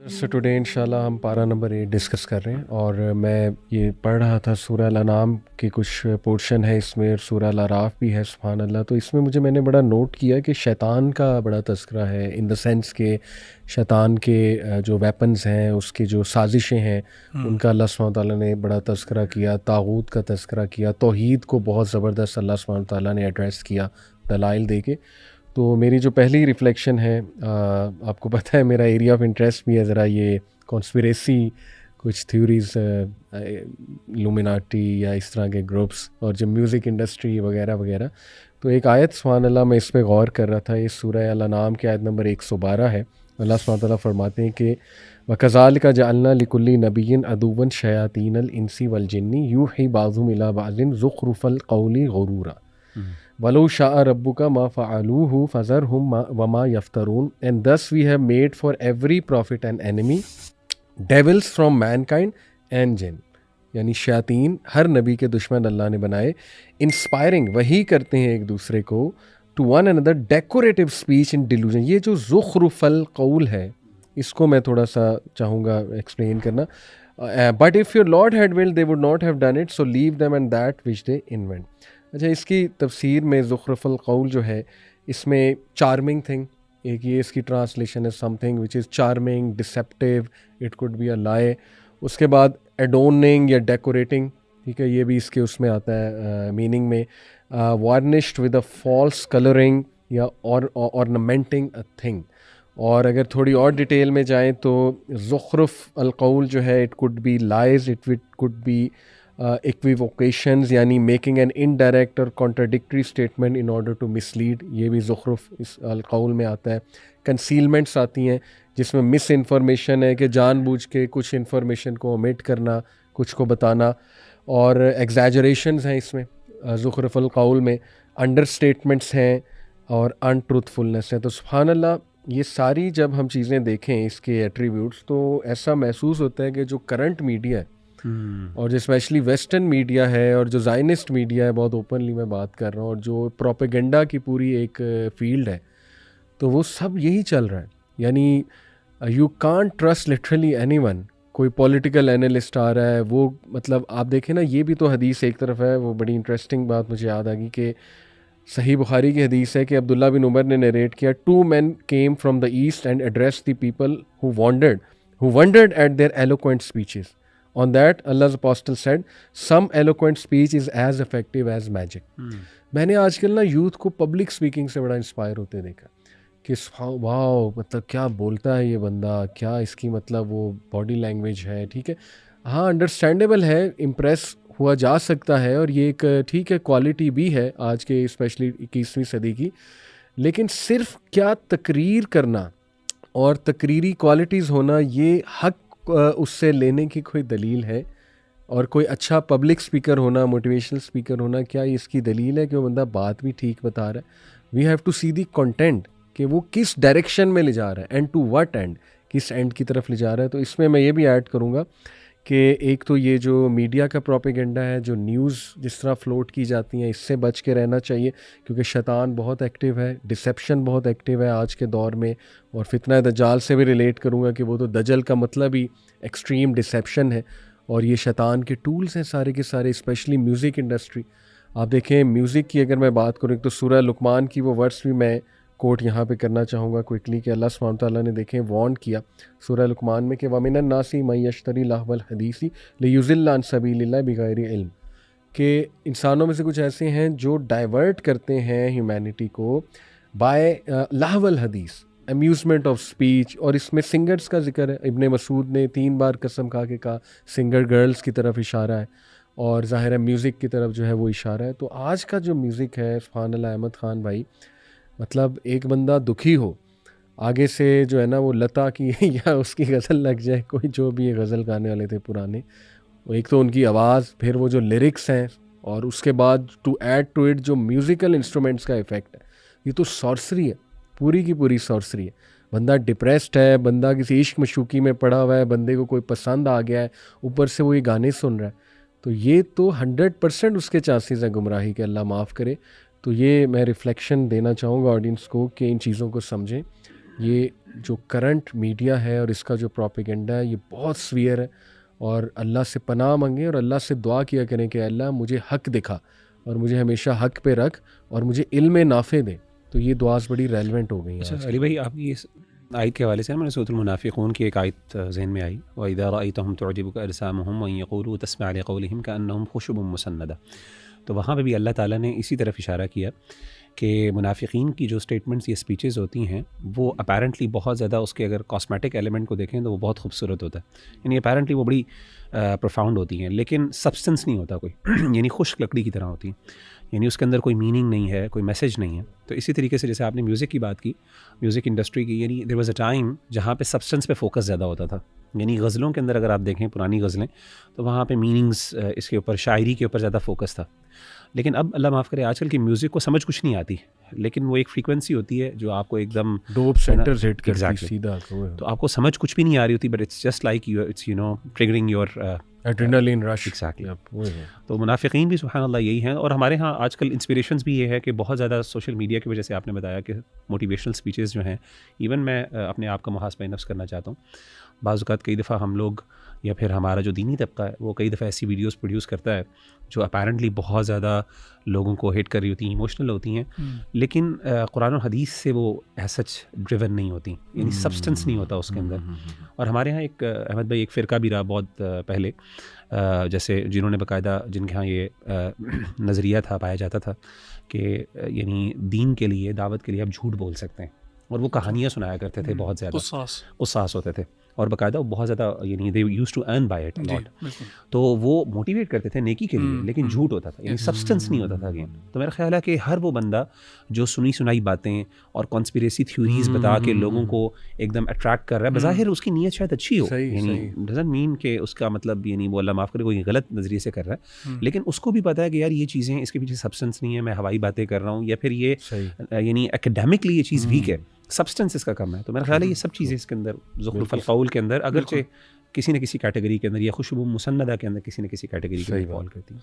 So today इंशाल्लाह हम पारा नंबर 8 डिस्कस कर रहे हैं और मैं ये पढ़ रहा था सूरह अल-अनाम के कुछ पोर्शन है इसमें, सूरह अल-अराफ भी है सुभान अल्लाह। तो इसमें मैंने बड़ा नोट किया कि शैतान का बड़ा तज़किरा है, इन द सेंस के शैतान के जो वेपन्स हैं, उसकी जो साजिशें हैं उनका अल्लाह सुब्हानहू तआला ने बड़ा तज़किरा किया, तागूत का तज़किरा किया, तौहीद को बहुत ज़बरदस्त अल्लाह सुब्हानहू तआला ने एड्रेस किया दलाइल दे के। तो मेरी जो पहली रिफ़्लेक्शन है, आपको पता है मेरा एरिया ऑफ इंटरेस्ट भी है ज़रा ये कॉन्स्पिरेसी, कुछ थ्योरीज़, इल्यूमिनाटी या इस तरह के ग्रुप्स, और जो म्यूज़िक इंडस्ट्री वगैरह वगैरह। तो एक आयत सुभान अल्लाह मैं इस पे गौर कर रहा था, ये सूरह अल-अनाम की आयत नंबर 112 है। अल्लाह सुब्हानहू तआला फरमाते हैं कि वकज़ालिका जअलना लिकुल्लि नबिय्यिन अदुव्वन शयातीनल इंसी वल जिन्नी यूही बाज़ुहुम इला बाज़िन ज़ुख़रुफ़ल क़ौलि गुरूरा वलो शाअ रब्बुका मा फ़अलूहु फ़ज़रहुम वमा यफ्तरून and thus we have made for every prophet an enemy devils from mankind and jinn, यानी शयातीन हर नबी के दुश्मन अल्लाह ने बनाए। इंस्पायरिंग वही करते हैं एक दूसरे को, to one another decorative speech in delusion. ये जो ज़ुख़रुफ़ल क़ौल है इसको मैं थोड़ा सा चाहूँगा एक्सप्लेन करना। But if your lord had willed they would not have done it, so leave them and that which they invent. अच्छा, इसकी तफसीर में ज़ुख़रुफ़ल क़ौल जो है इसमें चार्मिंग थिंग, एक ये इसकी ट्रांसलेशन है, something which is charming, deceptive, it could be a lie. उसके बाद एडोनिंग या डेकोरेटिंग, ठीक है, ये भी इसके उसमें आता है मीनिंग में। वार्निश्ड विद अ फॉल्स कलरिंग या ऑर्नामेंटिंग अ थिंग। और अगर थोड़ी और डिटेल में जाएँ तो ज़ुख़रुफ़ अल क़ौल जो है, it could be lies, it could be equivocations, यानी मेकिंग एन इनडायरेक्ट और contradictory statement in order to mislead, ये भी ज़ुख़रुफ़ इस अल क़ौल में आता है। कंसीलमेंट्स आती हैं जिसमें मिस इन्फॉर्मेशन है कि जानबूझ के कुछ इन्फॉर्मेशन को ओमिट करना, कुछ को बताना। और एग्जैजरेशंस हैं इसमें ज़ुख़रुफ़ अल क़ौल में, अंडर स्टेटमेंट्स हैं और अनट्रूथफुलनेस है। तो सुभान अल्लाह, ये सारी जब हम चीज़ें देखें इसके एट्रीब्यूट्स, तो ऐसा महसूस होता है कि जो करंट मीडिया है और जो स्पेशली वेस्टर्न मीडिया है और जो ज़ायनिस्ट मीडिया है, बहुत ओपनली मैं बात कर रहा हूँ, और जो प्रोपेगेंडा की पूरी एक फील्ड है, तो वो सब यही चल रहा है। यानी you can't trust literally anyone. कोई पॉलिटिकल एनालिस्ट आ रहा है, वो मतलब आप देखें ना, ये भी तो हदीस एक तरफ है, वो बड़ी इंटरेस्टिंग बात मुझे याद आ गई कि सही बुखारी की हदीस है कि अब्दुल्ला बिन उमर ने नरेट किया, two man came from the east and address the people who wondered at their eloquent speeches. On that, Allah's apostle said, some eloquent speech is as effective as magic. मैंने आजकल ना यूथ को public speaking से बड़ा inspire होते देखा कि wow, मतलब क्या बोलता है ये बंदा, क्या इसकी मतलब वो बॉडी लैंग्वेज है, ठीक है, हाँ अंडरस्टैंडेबल है, इम्प्रेस हुआ जा सकता है, और ये एक ठीक है क्वालिटी भी है आज के स्पेशली 21वीं सदी की। लेकिन सिर्फ क्या तकरीर करना और तकरीरी क्वालिटीज़ होना, ये हक उससे लेने की कोई दलील है? और कोई अच्छा पब्लिक स्पीकर होना, मोटिवेशनल स्पीकर होना, क्या इसकी दलील है कि वो बंदा बात भी ठीक बता रहा है? We have to see the content कि वो किस डायरेक्शन में ले जा रहा है, एंड टू व्हाट एंड, किस एंड की तरफ ले जा रहा है। तो इसमें मैं ये भी ऐड करूँगा कि एक तो ये जो मीडिया का प्रोपेगेंडा है, जो न्यूज़ जिस तरह फ्लोट की जाती हैं, इससे बच के रहना चाहिए, क्योंकि शैतान बहुत एक्टिव है, डिसेप्शन बहुत एक्टिव है आज के दौर में। और फितना दज्जाल से भी रिलेट करूँगा कि वो तो दजल का मतलब ही एक्सट्रीम डिसेप्शन है, और ये शैतान के टूल्स हैं सारे के सारे, स्पेशली म्यूज़िक इंडस्ट्री। आप देखें म्यूज़िक की अगर मैं बात करूँ तो सूरह लुक़मान की वो वर्स भी मैं कोट यहाँ पे करना चाहूँगा क्विकली कि अल्लाह सुब्हानहू तआला ने देखें वार्न किया सूरह लुक़मान में कि वमिनन नासी मन यश्तरी लहवल हदीसी लियुज़िल्ल अन सबीलिल्लाह बिगैरि इल्म, कि इंसानों में से कुछ ऐसे हैं जो डाइवर्ट करते हैं ह्यूमैनिटी को बाय लहवल हदीस, अम्यूज़मेंट ऑफ स्पीच। और इसमें सिंगर्स का जिक्र है, इब्ने मसूद ने 3 बार कसम खा के कहा, सिंगर गर्ल्स की तरफ इशारा है, और ज़ाहिर है म्यूज़िक की तरफ जो है वो इशारा है। तो आज का जो म्यूज़िक है, सुभान अल्लाह अहमद ख़ान भाई, मतलब एक बंदा दुखी हो, आगे से जो है ना वो लता की या उसकी गज़ल लग जाए, कोई जो भी ये गज़ल गाने वाले थे पुराने, वो एक तो उनकी आवाज़, फिर वो जो लिरिक्स हैं, और उसके बाद टू ऐड टू इट जो म्यूज़िकल इंस्ट्रूमेंट्स का इफ़ेक्ट है, ये तो सॉर्सरी है, पूरी की पूरी सॉर्सरी है। बंदा डिप्रेस्ड है, बंदा किसी इश्क मशूकी में पड़ा हुआ है, बंदे को कोई पसंद आ गया है, ऊपर से वो ये गाने सुन रहा है, तो ये तो 100% उसके चांसेस है गुमराही के, अल्लाह माफ़ करे। तो ये मैं रिफ्लेक्शन देना चाहूँगा ऑडियंस को कि इन चीज़ों को समझें। ये जो करंट मीडिया है और इसका जो प्रोपेगेंडा है ये बहुत सीवियर है, और अल्लाह से पनाह मांगें और अल्लाह से दुआ किया करें कि अल्लाह मुझे हक दिखा और मुझे हमेशा हक पे रख और मुझे इल्म नाफ़े दे। तो ये दुआस बड़ी रेलेवेंट हो गई हैं। अच्छा अली भाई, आपकी इस आयत के हवाले से मैंने सूरह मुनाफिकून की एक आयत ज़हन में आई, व इज़ा रअयतहुम तुअजिबुका अजसामुहुम व यक़ूलू तस्मअ लिक़ौलिहिम कअन्नहुम खुशबुम मुसन्नदा। तो वहाँ पे भी अल्लाह ताला ने इसी तरफ इशारा किया कि मुनाफिकीन की जो स्टेटमेंट्स या स्पीचेस होती हैं वो अपेरेंटली बहुत ज़्यादा, उसके अगर कॉस्मेटिक एलिमेंट को देखें तो वो बहुत खूबसूरत होता है, यानी अपेरेंटली वो बड़ी प्रोफाउंड होती हैं, लेकिन सब्सटेंस नहीं होता कोई यानी खुश्क लकड़ी की तरह होती हैं, यानी उसके अंदर कोई मीनिंग नहीं है, कोई मैसेज नहीं है। तो इसी तरीके से जैसे आपने म्यूज़िक की बात की, म्यूज़िक इंडस्ट्री की, यानी देयर वाज़ अ टाइम जहाँ पे सब्सटेंस पे फोकस ज़्यादा होता था, यानी गज़लों के अंदर अगर आप देखें पुरानी गज़लें तो वहाँ पे मीनिंग्स, इसके ऊपर शायरी के ऊपर ज़्यादा फोकस था। लेकिन अब अल्लाह माफ़ करे आजकल की म्यूज़िक को समझ कुछ नहीं आती, लेकिन वो एक फ्रीक्वेंसी होती है जो आपको एकदम डोप सेंटर्स हिट करती Exactly. सीधा। तो आपको समझ कुछ भी नहीं आ रही होती, but it's just like you, it's you know triggering your adrenaline rush. Exactly. तो मुनाफिकीन भी सुभान अल्लाह यही हैं। और हमारे यहाँ आजकल इंस्पिरेशंस भी ये है कि बहुत ज़्यादा सोशल मीडिया की वजह से, आपने बताया कि मोटिवेशनल स्पीचेस जो हैं, इवन मैं अपने आप का मुहासबा नफ्स करना चाहता हूँ, बाज़ औक़ात कई दफ़ा हम लोग या फिर हमारा जो दीनी तबका है वो कई दफ़ा ऐसी वीडियोस प्रोड्यूस करता है जो अपेरेंटली बहुत ज़्यादा लोगों को हिट कर रही होती हैं, इमोशनल होती हैं, लेकिन कुरान और हदीस से वो सच ड्रिवन नहीं होती, यानी सब्सटेंस नहीं होता उसके अंदर। और हमारे यहाँ एक अहमद भाई एक फ़िरका भी रहा बहुत पहले, जैसे जिन्होंने बाकायदा, जिनके यहाँ ये नज़रिया था, पाया जाता था कि यानी दीन के लिए, दावत के लिए आप झूठ बोल सकते हैं, और वो कहानियाँ सुनाया करते थे, बहुत ज़्यादा उस्सास होते थे, और बाकायदा वो बहुत ज़्यादा, यानी they used to earn by it lot. तो वो मोटिवेट करते थे नेकी के लिए, लेकिन झूठ होता था, यानी सब्सटेंस नहीं होता था अगेन। तो मेरा ख्याल है कि हर वो बंदा जो सुनी सुनाई बातें और कॉन्स्पिरेसी थ्योरीज बता के लोगों को एकदम अट्रैक्ट कर रहा है, बज़ाहिर उसकी नीयत शायद अच्छी हो, यानी डजंट मीन कि उसका मतलब, यानी वो अल्लाह माफ़ करे कोई गलत नज़रिए से कर रहा है, लेकिन उसको भी पता है कि यार ये चीज़ें, इसके पीछे सब्सटेंस नहीं है, मैं हवाई बातें कर रहा हूँ, या फिर ये यानी एकेडमिकली ये चीज़ वीक है, सब्सटेंस इसका कम है। तो मेरा ख्याल है ये सब चीज़ें इसके अंदर ज़ुख़्रुफ़ुल क़ौल के अंदर, अगरचे किसी न किसी कैटेगरी के अंदर, या खुशबू मुसन्नदा के अंदर किसी न किसी कैटेगरी के अंदर फॉल करती है।